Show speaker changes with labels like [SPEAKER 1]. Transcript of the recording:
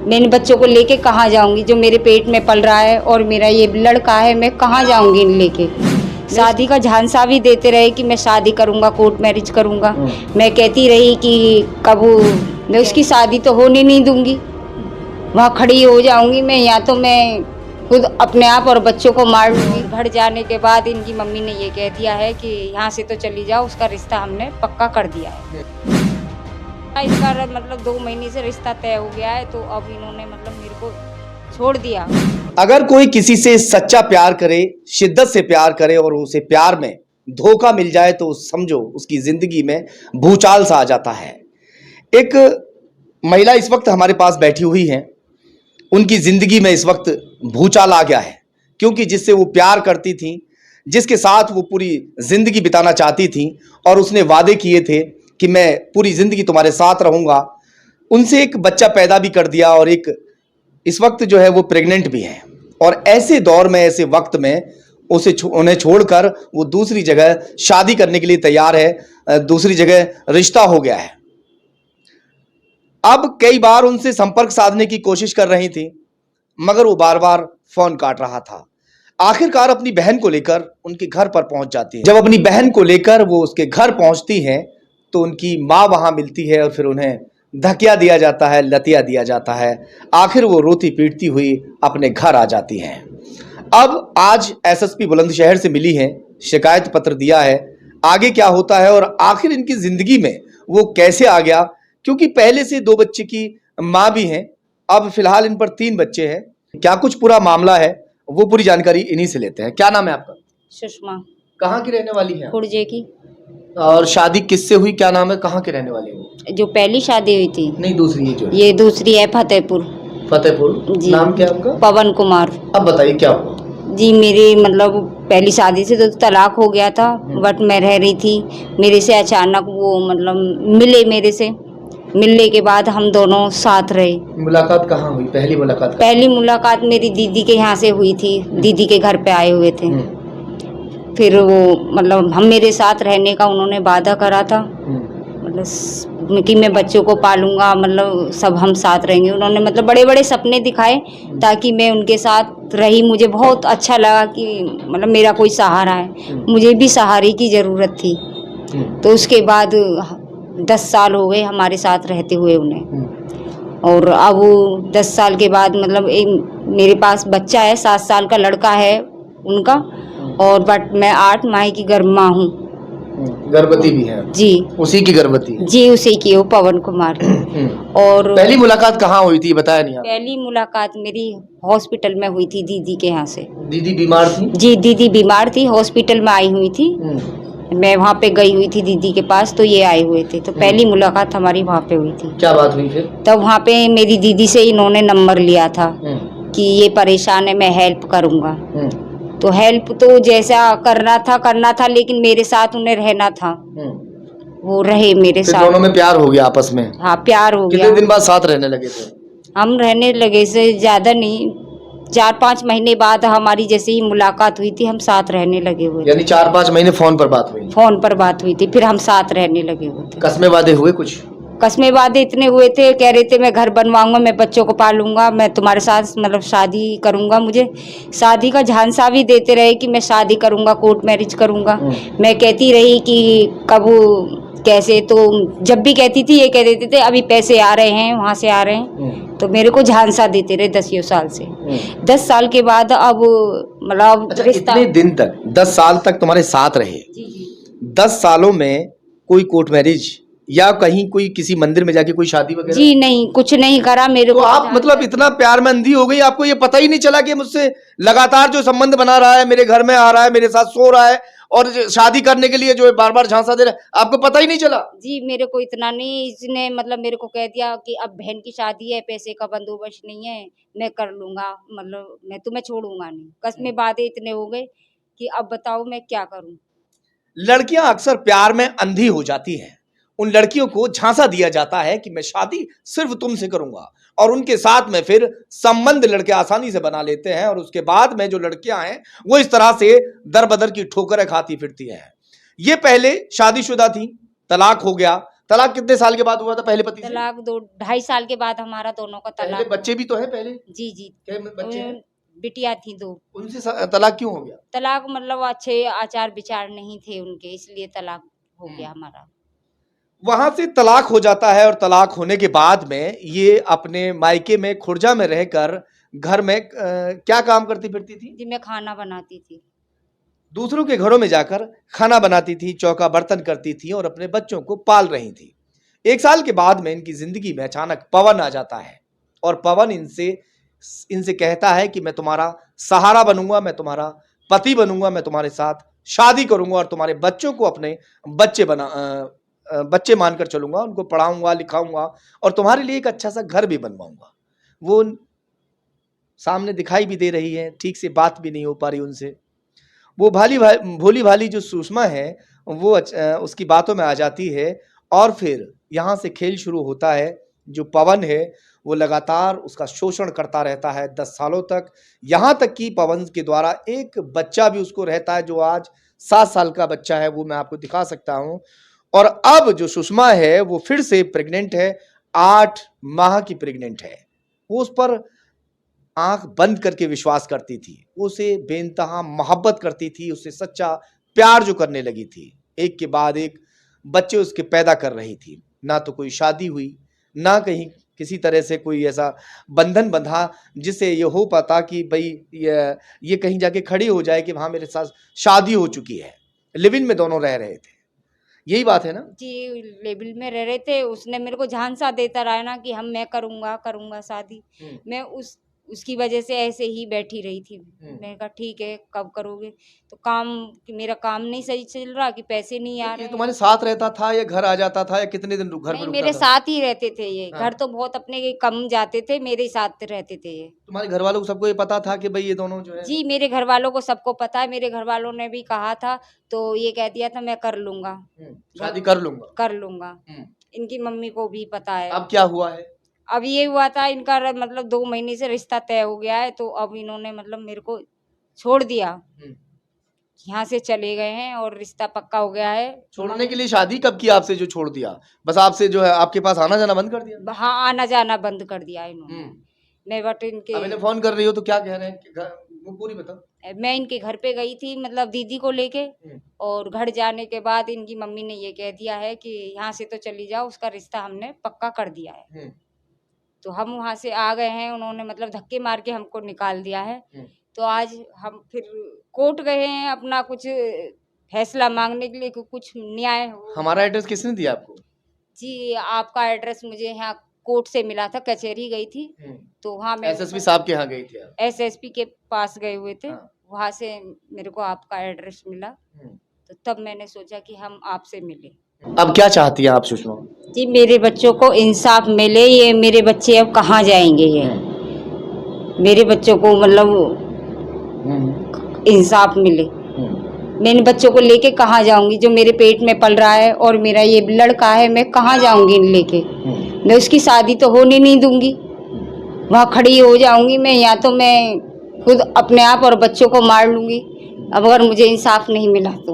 [SPEAKER 1] मैंने बच्चों को लेके कहाँ जाऊंगी, जो मेरे पेट में पल रहा है और मेरा ये लड़का है, मैं कहाँ जाऊंगी लेके। शादी का झांसा भी देते रहे कि मैं शादी करूंगा, कोर्ट मैरिज करूंगा। मैं कहती रही कि कब मैं उसकी शादी तो होने नहीं दूंगी, वहाँ खड़ी हो जाऊंगी मैं, या तो मैं खुद अपने आप और बच्चों को मार लूंगी। घर जाने के बाद इनकी मम्मी ने ये कह दिया है कि यहाँ से तो चली जाओ, उसका रिश्ता हमने पक्का कर दिया है। इसका मतलब 2 महीने से रिश्ता तय हो गया है, तो अब इन्होंने मतलब मेरे को छोड़ दिया।
[SPEAKER 2] अगर कोई किसी से सच्चा प्यार करे, शिद्दत से प्यार करे और उसे प्यार में धोखा मिल जाए तो समझो उसकी जिंदगी में भूचाल सा आ जाता है। एक महिला इस वक्त हमारे पास बैठी हुई है, उनकी जिंदगी में इस वक्त भूचाल आ गया है, क्योंकि जिससे वो प्यार करती थी, जिसके साथ वो पूरी जिंदगी बिताना चाहती थी और उसने वादे किए थे कि मैं पूरी जिंदगी तुम्हारे साथ रहूंगा, उनसे एक बच्चा पैदा भी कर दिया और एक इस वक्त जो है वो प्रेग्नेंट भी है। और ऐसे दौर में, ऐसे वक्त में उन्हें छोड़कर वो दूसरी जगह शादी करने के लिए तैयार है, दूसरी जगह रिश्ता हो गया है। अब कई बार उनसे संपर्क साधने की कोशिश कर रही थी, मगर वो बार बार फोन काट रहा था। आखिरकार अपनी बहन को लेकर उनके घर पर पहुंच जाती है। जब अपनी बहन को लेकर वो उसके घर पहुंचती है तो उनकी माँ वहां मिलती है और फिर उन्हें धकिया दिया जाता है, लतिया दिया जाता है। आखिर वो रोती पीटती हुई अपने घर आ जाती हैं। अब आज एसएसपी बुलंदशहर से मिली हैं, शिकायत पत्र दिया है। आगे क्या होता है और आखिर इनकी जिंदगी में वो कैसे आ गया, क्योंकि पहले से 2 बच्चे की माँ भी हैं, अब फिलहाल इन पर 3 बच्चे हैं। क्या कुछ पूरा मामला है वो पूरी जानकारी इन्हीं से लेते हैं। क्या नाम है आपका?
[SPEAKER 1] सुषमा।
[SPEAKER 2] कहाँ की रहने वाली है?
[SPEAKER 1] खुर्जे की।
[SPEAKER 2] और शादी किससे हुई, क्या नाम है, कहाँ के रहने वाले हो?
[SPEAKER 1] जो पहली शादी हुई थी,
[SPEAKER 2] नहीं दूसरी है जो
[SPEAKER 1] ये दूसरी है फतेहपुर।
[SPEAKER 2] फतेहपुर
[SPEAKER 1] जी।
[SPEAKER 2] नाम क्या है आपका?
[SPEAKER 1] पवन कुमार।
[SPEAKER 2] अब बताइए क्या हुआ?
[SPEAKER 1] जी, मेरी मतलब पहली शादी से तो तलाक हो गया था, बट मैं रह रही थी। मेरे से अचानक वो मतलब मिले, मेरे से मिलने के बाद हम दोनों साथ रहे।
[SPEAKER 2] मुलाकात कहाँ हुई? पहली मुलाकात
[SPEAKER 1] पहली मुलाकात मेरी दीदी के यहाँ से हुई थी, दीदी के घर पे आए हुए थे। फिर वो मतलब हम मेरे साथ रहने का उन्होंने वादा करा था, मतलब कि मैं बच्चों को पालूंगा, मतलब सब हम साथ रहेंगे। उन्होंने मतलब बड़े बड़े सपने दिखाए ताकि मैं उनके साथ रही। मुझे बहुत अच्छा लगा कि मतलब मेरा कोई सहारा है, मुझे भी सहारे की ज़रूरत थी। तो उसके बाद 10 साल हो गए हमारे साथ रहते हुए उन्हें। और अब 10 साल के बाद मतलब मेरे पास बच्चा है, 7 साल का लड़का है उनका, और बट मैं 8 माह की गर्भमा हूँ।
[SPEAKER 2] गर्भवती भी है? जी, उसी की गर्भवती है? जी,
[SPEAKER 1] उसी की हो, पवन कुमार। और
[SPEAKER 2] पहली मुलाकात कहाँ हुई थी बताया नहीं आपने?
[SPEAKER 1] पहली मुलाकात मेरी हॉस्पिटल में हुई थी, दीदी के यहाँ से।
[SPEAKER 2] दीदी बीमार थी? जी,
[SPEAKER 1] दीदी बीमार थी, हॉस्पिटल में आई हुई थी। मैं वहाँ पे गई हुई थी दीदी के पास, तो ये आए हुए थे, तो पहली मुलाकात हमारी वहाँ पे हुई थी।
[SPEAKER 2] क्या बात हुई फिर?
[SPEAKER 1] तब वहाँ पे मेरी दीदी से इन्होंने नंबर लिया था कि ये परेशान है, मैं हेल्प करूँगा। तो हेल्प तो जैसा करना था, लेकिन मेरे साथ उन्हें रहना था। वो रहे मेरे साथ।
[SPEAKER 2] दोनों में प्यार हो गया आपस में?
[SPEAKER 1] हाँ, प्यार हो गया।
[SPEAKER 2] कितने दिन बाद साथ रहने लगे थे? हम
[SPEAKER 1] रहने लगे से ज्यादा नहीं, 4-5 महीने बाद हमारी जैसे ही मुलाकात हुई थी, हम साथ रहने लगे हुए।
[SPEAKER 2] यानी 4-5 महीने फोन पर बात हुई?
[SPEAKER 1] फोन पर बात हुई थी, फिर हम साथ रहने लगे हुए थे।
[SPEAKER 2] कस्में वादे हुए कुछ?
[SPEAKER 1] कस्में वादे इतने हुए थे, कह रहे थे मैं घर बनवाऊंगा, मैं बच्चों को पालूंगा, मैं तुम्हारे साथ मतलब शादी करूंगा। मुझे शादी का झांसा भी देते रहे कि मैं शादी करूंगा, कोर्ट मैरिज करूंगा। मैं कहती रही कि कब कैसे, तो जब भी कहती थी ये कह देते थे अभी पैसे आ रहे हैं, वहाँ से आ रहे हैं, तो मेरे को झांसा देते रहे 10 साल से। 10 साल के बाद अब मतलब रिश्ता।
[SPEAKER 2] इतने दिन तक 10 साल तक तुम्हारे साथ रहे?
[SPEAKER 1] जी।
[SPEAKER 2] 10 सालों में कोई कोर्ट मैरिज या कहीं कोई किसी मंदिर में जाके कोई शादी वगैरह?
[SPEAKER 1] जी नहीं, कुछ नहीं करा मेरे
[SPEAKER 2] तो
[SPEAKER 1] को।
[SPEAKER 2] आप मतलब इतना प्यार में अंधी हो गई, आपको ये पता ही नहीं चला कि मुझसे लगातार जो संबंध बना रहा है, मेरे घर में आ रहा है, मेरे साथ सो रहा है और शादी करने के लिए जो है बार बार झांसा दे रहा है, आपको पता ही नहीं चला?
[SPEAKER 1] जी, मेरे को इतना नहीं, इसने मतलब मेरे को कह दिया कि अब बहन की शादी है, पैसे का बंदोबस्त नहीं है, मैं कर लूंगा, मतलब मैं तुम्हें छोड़ूंगा नहीं। कस्में वादे इतने हो गए कि अब बताओ मैं क्या करूं।
[SPEAKER 2] लड़कियां अक्सर प्यार में अंधी हो जाती हैं। उन लड़कियों को झांसा दिया जाता है कि मैं शादी सिर्फ तुमसे करूंगा, और उनके साथ में फिर संबंध लड़के आसानी से बना लेते हैं, और उसके बाद में जो लड़कियां हैं वो इस तरह से दर बदर की ठोकरें खाती फिरती हैं। ये पहले शादीशुदा थी, तलाक हो गया, तलाक कितने साल के बाद हुआ था पहले पति से?
[SPEAKER 1] तलाक 2-2.5 साल के बाद हमारा दोनों का
[SPEAKER 2] पहले
[SPEAKER 1] तलाक।
[SPEAKER 2] बच्चे भी तो है पहले?
[SPEAKER 1] जी जी।
[SPEAKER 2] क्या बच्चे हैं?
[SPEAKER 1] बिटिया थी 2।
[SPEAKER 2] उनसे तलाक क्यों हो गया?
[SPEAKER 1] तलाक मतलब अच्छे आचार विचार नहीं थे उनके, इसलिए तलाक हो गया हमारा।
[SPEAKER 2] वहां से तलाक हो जाता है और तलाक होने के बाद में ये अपने मायके में खुर्जा में रहकर घर में क्या काम करती फिरती थी?
[SPEAKER 1] जी मैं खाना बनाती थी।
[SPEAKER 2] दूसरों के घरों में जाकर खाना बनाती थी, चौका बर्तन करती थी और अपने बच्चों को पाल रही थी। 1 साल के बाद में इनकी जिंदगी में अचानक पवन आ जाता है और पवन इनसे कहता है कि मैं तुम्हारा सहारा बनूंगा, मैं तुम्हारा पति बनूंगा, मैं तुम्हारे साथ शादी करूंगा और तुम्हारे बच्चों को अपने बच्चे मानकर चलूंगा, उनको पढ़ाऊंगा लिखाऊंगा और तुम्हारे लिए एक अच्छा सा घर भी बनवाऊंगा। वो सामने दिखाई भी दे रही है, ठीक से बात भी नहीं हो पा रही उनसे। वो भोली भाली जो सुषमा है वो उसकी बातों में आ जाती है और फिर यहाँ से खेल शुरू होता है। जो पवन है वो लगातार उसका शोषण करता रहता है 10 सालों तक, यहाँ तक कि पवन के द्वारा एक बच्चा भी उसको रहता है जो आज 7 साल का बच्चा है, वो मैं आपको दिखा सकता हूँ। और अब जो सुषमा है वो फिर से प्रेग्नेंट है, 8 माह की प्रेग्नेंट है। वो उस पर आंख बंद करके विश्वास करती थी, उसे बेइंतहा मोहब्बत करती थी, उससे सच्चा प्यार जो करने लगी थी। एक के बाद एक बच्चे उसके पैदा कर रही थी। ना तो कोई शादी हुई, ना कहीं किसी तरह से कोई ऐसा बंधन बंधा जिससे ये हो पाता कि भाई ये कहीं जाके खड़ी हो जाए कि हाँ मेरे साथ शादी हो चुकी है। लिव इन में दोनों रह रहे थे, यही बात है ना?
[SPEAKER 1] जी लेवल में रह रहे थे। उसने मेरे को झांसा देता रहा ना कि मैं करूंगा शादी। मैं उसकी वजह से ऐसे ही बैठी रही थी। मैंने कहा ठीक है कब करोगे, तो मेरा काम नहीं सही चल रहा कि पैसे नहीं आ
[SPEAKER 2] ये
[SPEAKER 1] रहे।
[SPEAKER 2] तुम्हारे साथ रहता था या घर आ जाता था या कितने दिन घर में
[SPEAKER 1] नहीं
[SPEAKER 2] रुकता
[SPEAKER 1] मेरे
[SPEAKER 2] था?
[SPEAKER 1] साथ ही रहते थे ये।
[SPEAKER 2] हाँ।
[SPEAKER 1] घर तो बहुत अपने के कम जाते थे, मेरे ही साथ रहते थे ये।
[SPEAKER 2] तुम्हारे घर वालों को सबको ये पता था कि भाई ये दोनों जो है?
[SPEAKER 1] जी मेरे घर वालों को सबको पता है। मेरे घर वालों ने भी कहा था, तो ये कह दिया था मैं कर लूंगा,
[SPEAKER 2] शादी कर लूंगा।
[SPEAKER 1] कर लूंगा। इनकी मम्मी को भी पता है।
[SPEAKER 2] अब क्या हुआ है?
[SPEAKER 1] अब ये हुआ था इनका मतलब 2 महीने से रिश्ता तय हो गया है, तो अब इन्होंने मतलब मेरे को छोड़ दिया, यहाँ से चले गए हैं और रिश्ता पक्का हो गया है।
[SPEAKER 2] छोड़ने के लिए शादी कब की आपसे जो छोड़ दिया? बस आपसे जो है आपके पास आना जाना बंद कर दिया?
[SPEAKER 1] हाँ आना जाना बंद कर दिया इन्होंने। मैं बट इनके
[SPEAKER 2] अब इन्हें फोन कर रही हो तो क्या कह रहे हैं कि वो पूरी बताओ।
[SPEAKER 1] मैं इनके घर पे गई थी मतलब दीदी को लेके, और घर जाने के बाद इनकी मम्मी ने ये कह दिया है कि यहाँ से तो चली जाओ, उसका रिश्ता हमने पक्का कर दिया है। तो हम वहाँ से आ गए हैं, उन्होंने मतलब धक्के मार के हमको निकाल दिया है। तो आज हम फिर कोर्ट गए हैं अपना कुछ फैसला मांगने के लिए कि कुछ न्याय हो।
[SPEAKER 2] हमारा एड्रेस किसने दिया आपको?
[SPEAKER 1] जी आपका एड्रेस मुझे यहाँ कोर्ट से मिला था, कचहरी गई थी तो वहाँ मैं
[SPEAKER 2] एसएसपी साहब के यहाँ गई थी आप?
[SPEAKER 1] एसएसपी के पास गए हुए थे।
[SPEAKER 2] हाँ।
[SPEAKER 1] वहाँ से मेरे को आपका एड्रेस मिला, तो तब मैंने सोचा कि हम आपसे मिले।
[SPEAKER 2] अब क्या चाहती हैं आप सुषमा?
[SPEAKER 1] जी मेरे बच्चों को इंसाफ मिले। ये मेरे बच्चे अब कहाँ जाएंगे? ये मेरे बच्चों को मतलब इंसाफ मिले। मैं इन बच्चों को लेके कहाँ जाऊंगी जो मेरे पेट में पल रहा है, और मेरा ये लड़का है, मैं कहाँ जाऊंगी इन लेके? मैं उसकी शादी तो होने नहीं दूंगी, वहाँ खड़ी हो जाऊंगी मैं, या तो मैं खुद अपने आप और बच्चों को मार लूंगी अब अगर मुझे इंसाफ नहीं मिला तो।